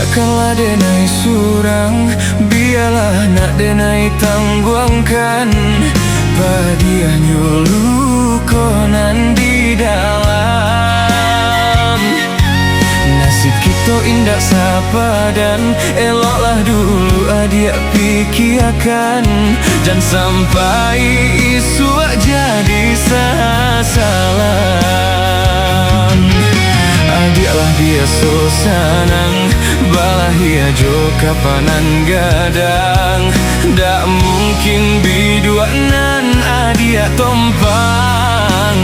Tinggalkanlah denai surang, biarlah nak denai tangguangkan. Padiah nyulu konan di dalam. Nasib kita indah sapa dan eloklah dulu adik pikirkan. Jangan sampai isu jadi sasalan. Adiklah dia so sanang, balahia jo kapanan gadang. Tak mungkin biduanan adik tompang.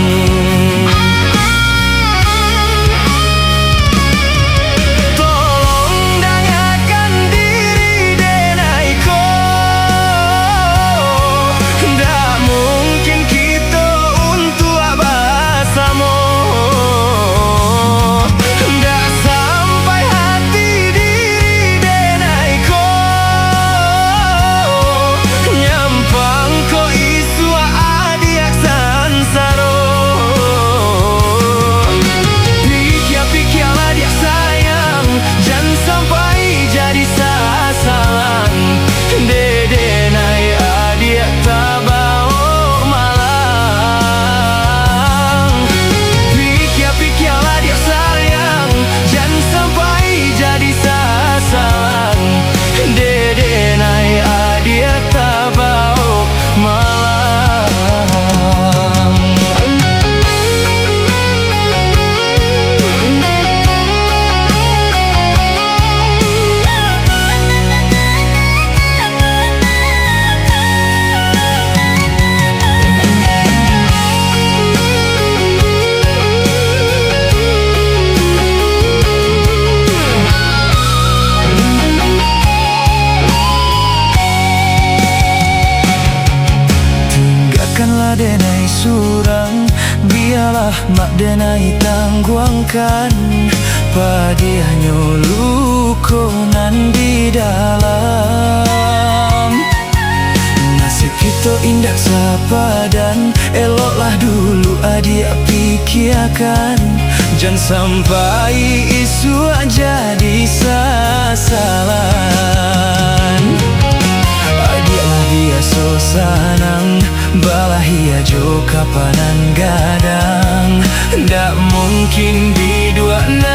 Denai surang, biarlah mak denai tangguangkan. Padiah nyulu konan di dalam. Nasib kita indah sapa dan eloklah dulu adik pikirkan. Jangan sampai isu jadi sasalan. Adiklah dia so sanang, balahia jo kapanan gadang. Tak mungkin biduanan